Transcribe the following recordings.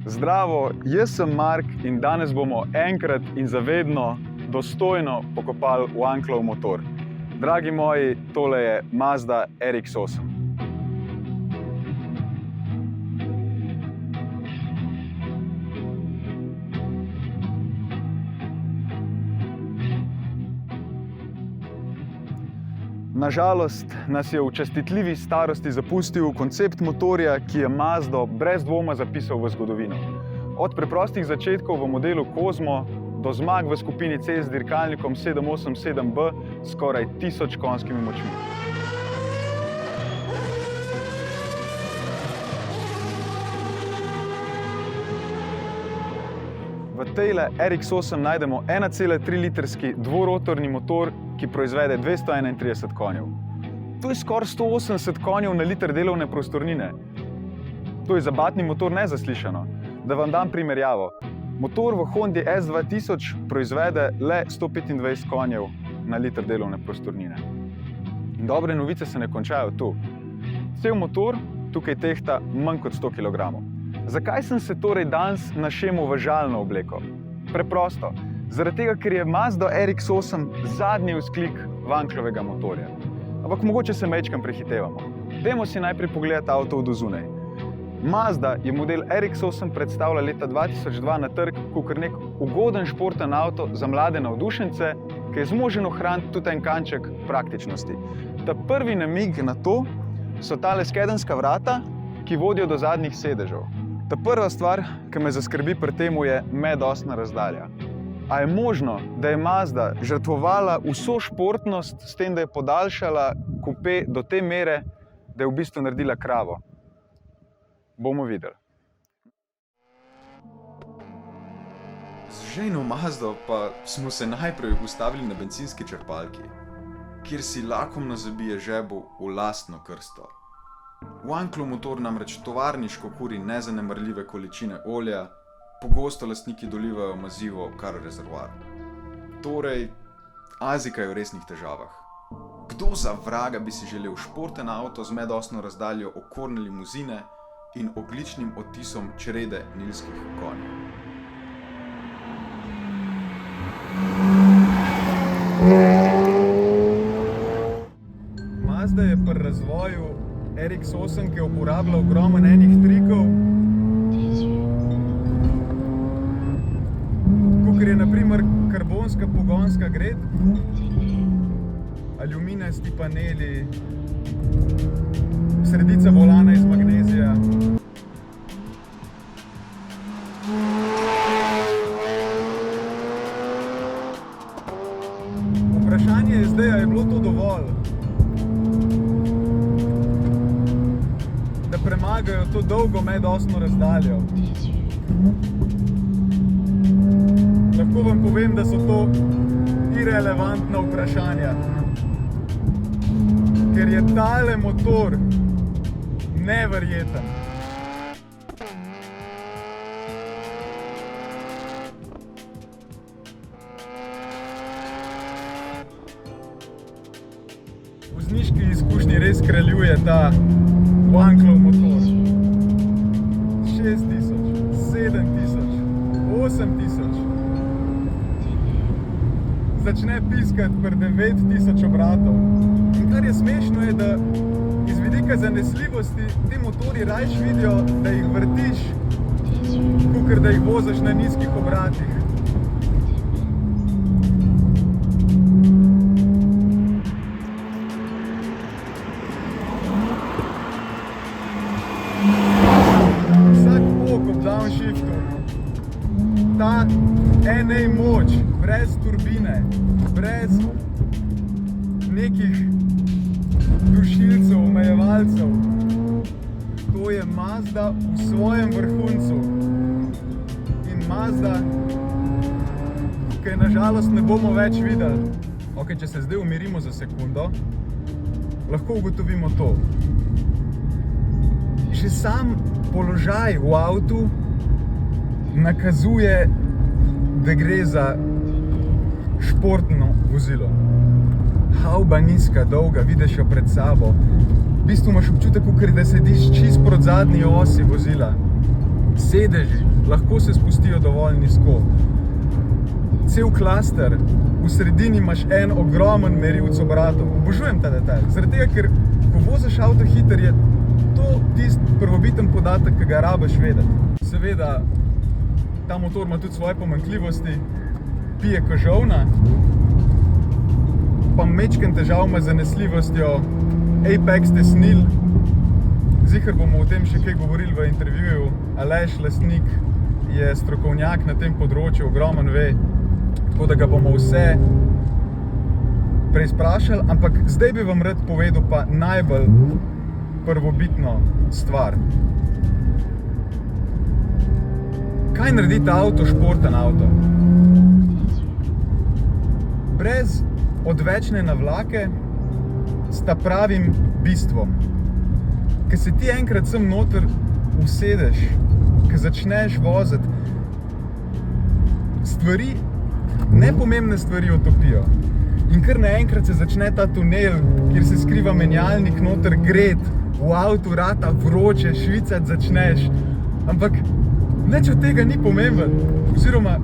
Zdravo, jaz sem Mark in danes bomo enkrat in zavedno dostojno pokopali Wanklov motor. Dragi moji, tole je Mazda RX-8. Nažalost nas je v častitljivi starosti zapustil koncept motorja, ki je Mazdo brez dvoma zapisal v zgodovino. Od preprostih začetkov v modelu Kozmo do zmag v skupini C z dirkalnikom 787B s skoraj 1000 konjskimi močmi. V tejle RX-8 najdemo 1,3-litrski dvorotorni motor, ki proizvede 231 konjev. To je skoraj 180 konjev na liter delovne prostornine. To je za batni motor nezaslišano. Da vam dam primerjavo. Motor v Hondi S2000 proizvede le 125 konjev na liter delovne prostornine. In dobre novice se ne končajo tu. Cel motor tukaj tehta manj kot 100 kg. Zakaj sem se torej danes našel v žalno obleko? Preprosto. Zaradi tega, ker je Mazda RX-8 zadnji vzklik Wanklovega motorja. Ampak mogoče se majčkam prehitevamo. Dajmo si najprej pogledati avto od zunaj. Mazda je model RX-8 predstavila leta 2002 na trg kot nek ugoden športen avto za mlade navdušence, ki je zmožen ohraniti tudi en kanček praktičnosti. Ta prvi namig na to so tale skedenska vrata, ki vodijo do zadnjih sedežev. Ta prva stvar, ki me zaskrbi pri temu, je medosna razdalja. A je možno, da je Mazda žrtvovala vso športnost s tem, da je podaljšala kupe do te mere, da je v bistvu naredila kravo? Bomo videli. Z ženo Mazdo pa smo se najprej ustavili na bencinski črpalki, kjer si lakomno zabije žebo v lastno krsto. Wanklov motor namreč tovarniško kuri nezanemarljive količine olja, pogosto lastniki dolivajo mazivo kar v rezervoar. Torej, Azika je v resnih težavah. Kdo za vraga bi si želel športen avto z medosno razdaljo okorne limuzine in ogljičnim odtisom črede nilskih konjev? Mazda je pri razvoju RX-8, ki je uporabljal ogromen enih trikov, kakor je na primer karbonska pogonska gred, aluminijasti paneli, sredica volana iz magnezija. Vprašanje je zdaj, ali je bilo to dovolj, da premagajo to dolgo medosno razdaljo. Lahko vam povem, da so to irelevantna vprašanja, ker je tale motor neverjeten. V vozniški izkušnji res kraljuje ta Wanklov motor. 6000, 7000, 8000. Začne piskati pri 9000 obratov. In kar je smešno je, da iz vidika zanesljivosti ti motorji rajš vidijo, da jih vrtiš, kakor da jih voziš na nizkih obratih. Downshiftu, ta NA moč, brez turbine, brez nekih dušilcev, omejevalcev, poslušalcev. To je Mazda v svojem vrhuncu. In Mazda, ki nažalost ne bomo več videli. Ok, če se zdaj umirimo za sekundo, lahko ugotovimo to. Že sam položaj v avtu nakazuje, da gre za športno vozilo. Havba nizka, dolga, vidiš jo pred sabo. V bistvu imaš občutek, da sediš čist proti zadnji osi vozila. Sedeži lahko se spustijo dovolj nizko. Cel klaster, v sredini imaš en ogromen merilc obratov. Obožujem ta detalj, zaradi tega, ker ko voziš avto hiter, je to tisti prvobiten podatek, ki ga rabiš vedeti. Seveda, ta motor ima tudi svoje pomanjkljivosti, pije ko žolna, pa mečken težav ima z zanesljivostjo Apex tesnil. Ziher bomo o tem še kaj govorili v intervjuju. Aleš, lastnik, je strokovnjak na tem področju, ogromen ve, tako da ga bomo vse preizprašali, ampak zdaj bi vam rad povedal pa najbolj prvobitno stvar. Kaj naredi ta avto športen avto? Brez odvečne navlake sta pravim bistvom. Ko se ti enkrat sem noter usedeš, ko začneš voziti, stvari, nepomembne stvari otopijo. In kar naenkrat se začne ta tunel, kjer se skriva menjalnik noter gret, v avtu rata vroče, švicati začneš. Ampak nič od tega ni pomemben. Oziroma,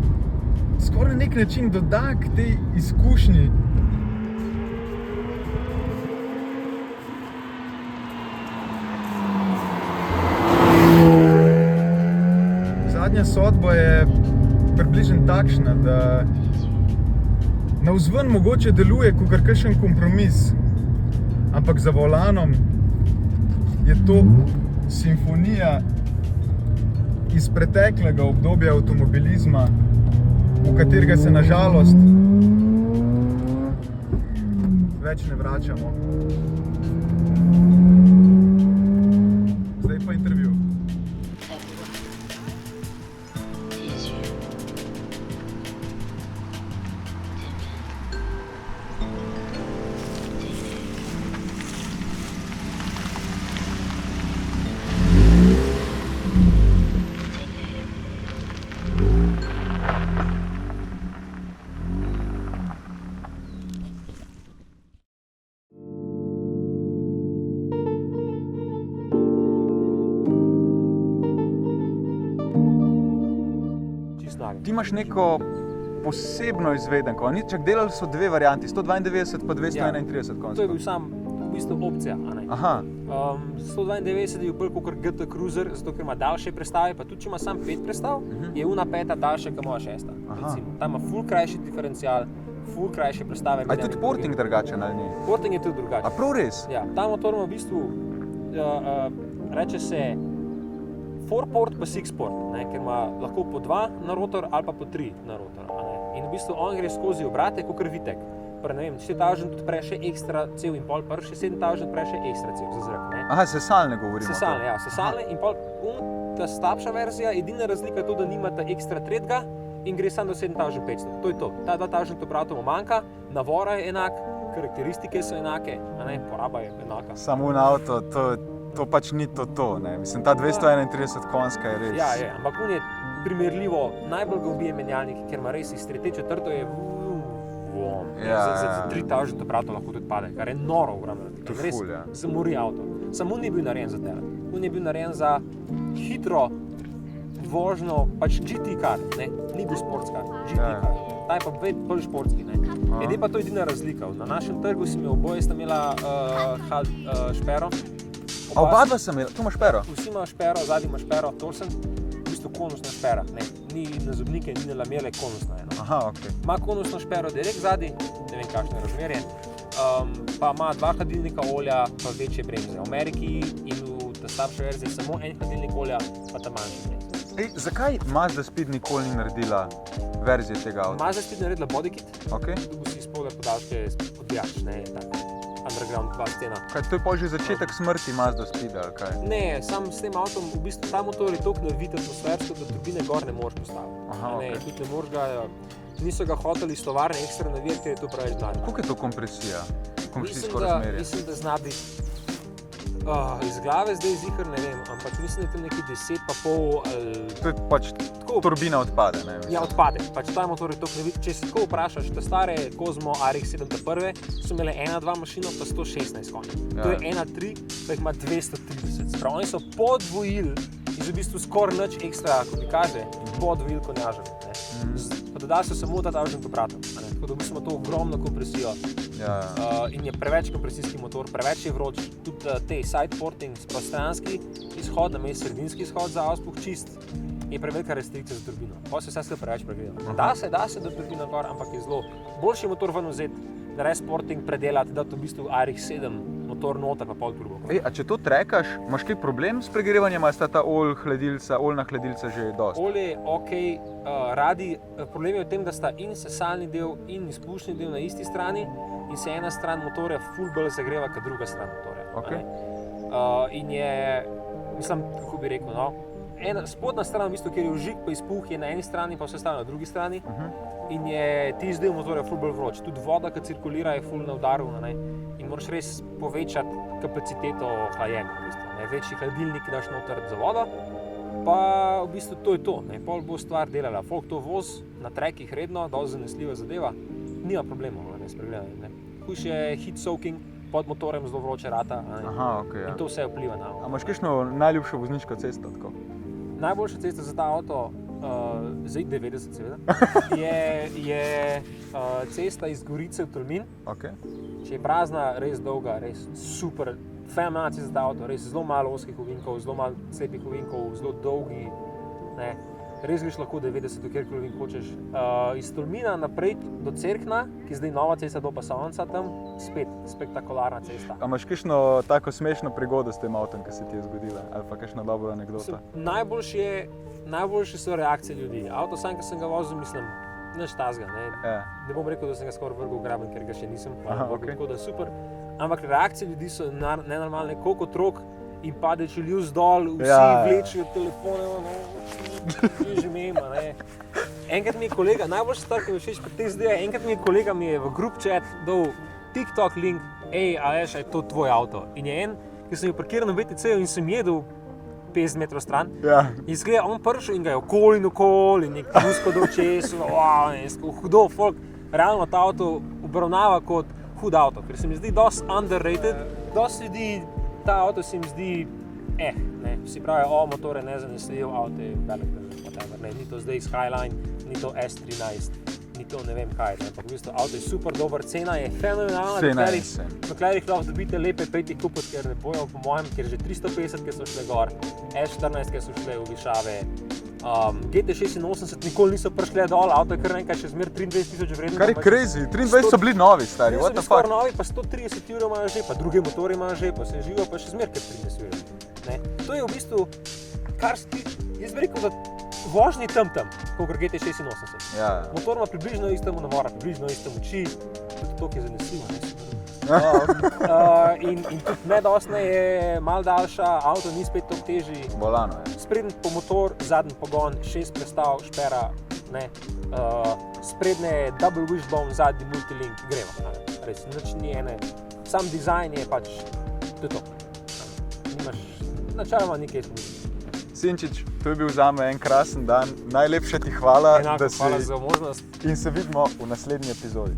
skoraj na nek način doda k tej izkušnji. Zadnja sodba je približno takšna, da navzven mogoče deluje kakor kakšen kompromis, ampak za volanom je to simfonija iz preteklega obdobja avtomobilizma, v katerega se nažalost več ne vračamo. Zdaj pa intervju. Ti imaš neko posebno izvedenko. Čak delali so dve varianti, 192 pa 231 konjskih. To je bil sam v bistvu opcija. Aha. 192 je bil bolj kot GT Cruiser, zato ker ima daljše prestave, pa tudi če ima sam 5 prestav, je una peta daljša kot moja šesta. Tam ima ful krajši diferencial, ful krajše prestave. A je tudi porting drugačen ali ni? Porting je tudi drugačen. A prav res? Ja, ta motor ima v bistvu, reče se 4-port pa 6-port, ker ima lahko po 2 na rotor ali pa po 3 na rotor. In v bistvu on gre skozi obrate, kakor vitek. Ne vem, 4000 odpre še ekstra cev in pol, pa še 7000 odpre še ekstra cev za zrak. Aha, sesalne govorimo. Sesalne, ja, sesalne in pol ta slabša verzija, edina razlika je to, da nimate ekstra tretjega in gre samo do 7500. To je to. Ta 2000 obratov manjka, navora je enak, karakteristike so enake, poraba je enaka. Samo na avto, to pač ni to, ne. Mislim, ta 231 konjska je res. Ja, je, ampak on je primerljivo, najbolj ga ubije menjalnik, ker ima res iz 3.4 je za 3000 obratov lahko tudi pade, kar je noro ogromno. Res se mori avto. Samo on ni bil narejen za tele. On je bil narejen za hitro vožnjo, pač GT car, ni bil sportskar, GT car. Ta je pa bolj športski, Edaj pa to edina razlika. Na našem trgu si imel oboje, sta imela špero. A oba dva sem imela, tu imaš špero? Vsi imajo špero, zadnji ima špero, Torsen, v bistvu konusna špera, ni na zobnike, ni na lamele, konusna je. Aha, okej. Ima konusno špero direkt zadnji, ne vem kakšno je razmerje, pa ima 2 hladilnika olja, pa večje bremze. V Ameriki in v ta slabša verzija samo en hladilnik olja, pa ta manjši bremze. Zakaj Mazda Speed nikoli ni naredila verzije tega avta? Mazda Speed naredila bodykit, Okay. dobil si spodaj podaljške odbijač, tako. underground dva scena. Kaj, to je pol že začetek smrti Mazda Speeda, ali kaj? Ne, sam s tem avtom, v bistvu ta motor je toliko navit atmosfersko, da turbine gor ne moreš postaviti. Aha, Ne, okej. tudi ne moreš ga, niso ga hoteli iz tovarne ekstra navijati, ker je to preveč dan. Koliko je to kompresija? Kompresijsko Mislim, razmerje? da zna biti. Iz glave zdaj zihar ne vem, ampak mislim, da je tam neki 10,5 ali To je pač tako. turbina odpade, ne? Ja, odpade. Pač ta motor je toliko navit. Če se tako vprašaš, te stare Cosmo RX-7 prve so imele 1.2 mašino pa 116 konj. To je 1.3, pa jih ima 230. Sprav, oni so podvojili iz v bistvu skoraj nič ekstra, kot mi kaže, podvojili konjaža. Pa dodali so samo ta tavžen obratov. Tako da v bistvu ima to ogromno kompresijo. Ja. In je preveč kompresijski motor, preveč je vroč, tudi te side porting, prostranski izhod, namesto sredinski izhod za auspuh čist, je prevelika restrikcija za turbino. Pa se vse skupaj preveč pregleda. Da se do turbina gor, ampak je zelo boljši motor ven vzeti, da res sporting predelati, da to v bistvu RX-7 motor noter pa pol turbo. A če to trekaš, imaš kaj problem s pregrevanjem, ali sta ta oljna hladilca že dosti? Olje, ok, problem je v tem, da sta in sesalni del in izpušni del na isti strani in se ena stran motorja ful bolj zagreva kot druga stran motorja. Okej. In je, mislim, kako bi rekel, no, spodnja stran, v bistvu, kjer je vžig pa izpuh, je na eni strani, pa vse ostalo na drugi strani. In je tisti del motorja ful bolj vroč. Tudi voda, ki cirkulira, je ful na udaru, in moraš res povečati kapaciteto hlajenja. V bistvu, Večji hladilnik daš noter za vodo, pa v bistvu to je to. Pol bo stvar delala. Folk to voz na trekih redno, dosti zanesljiva zadeva, nima problemov s pregledanjem. Hujše je heat soaking, pod motorjem zelo vroče rata. Aha, okej, ja. In to vse vpliva na avto. A imaš kakšno najljubšo vozniško cesto? Tako? Najboljša cesta za ta avto, za I90 seveda, je cesta iz Gorice v Tolmin. Okay. Če je prazna, res dolga, res super, fenomenalna cesta za ta avto, res zelo malo ozkih ovinkov, zelo malo slepih ovinkov, zelo dolgi. Res greš lahko 90, kjerkoli ovink hočeš. Iz Tolmina naprej do Cerkna, ki je zdaj nova cesta do Pasovnica tam, spet spektakularna cesta. A imaš kakšno tako smešno prigodo s tem avtom, ki se ti je zgodila? Ali pa kakšno dobro anekdoto? Najboljše so reakcije ljudi. Avto sam, ki sem ga vozil, mislim, nič tazga. Ne bom rekel, da sem ga skoraj vrgel v graben, ker ga še nisem. Tako da super. Ampak reakcije ljudi so nenormalne, koliko otrok in pade čeljuz dol, vsi vlečejo telefone, že mema. Enkrat mi je kolega, najboljša stvar, ki mi všeč pri teh zdaj, enkrat mi je kolega v group chat dal TikTok link, a veš, je to tvoj avto. In je en, ki sem jo parkiral na BTC-ju in sem jedel 50 metrov stran. Ja. In zgleda, on prišel in ga je okoli in nek musko do česu, hudo, folk realno ta avto obravnava kot hud avto, ker se mi zdi dosti underrated, dosti ljudi ta avto se mi zdi, vsi pravijo, motor je nezanesljiv, avto je velik, whatever, ni to zdaj Skyline, ni to S13, ni to ne vem kaj, ampak v bistvu avto je super dober, cena je fenomenalna, dokler jih lahko dobite lepe peti kupiti, ker ne bojo po mojem, ker že 350, ki so šle gor, S14, ki so šle v višave, GT86 nikoli niso prišle dol, avto je kar nekaj še zmer 23,000 vredno. Kar je crazy, 23 so bili novi, stari, what the fuck? Skoraj novi, pa 130 € imajo že, pa druge motori imajo že, pa se živijo pa še zmer kar 13 €. To je v bistvu, kar se ti, jaz bi rekel, da vožnji tam, kakor GT86. Ja. Motor ima približno istemu navora, približno iste moči, tudi to, ki je zanesljivo. In tudi nedosne je malo daljša, avto ni spet toliko težji. Bolano je. Sprednji motor, zadnji pogon, 6 prestav, špera, sprednje double wishbone, zadnji multilink, gremo. Res, nič ni ene, sam dizajn je pač, to je to. Nimaš, načeloma nikaj izkušnja. Sinčič, to je bil zame en krasen dan, najlepša ti hvala, Enako, hvala za možnost. In se vidimo v naslednji epizodi.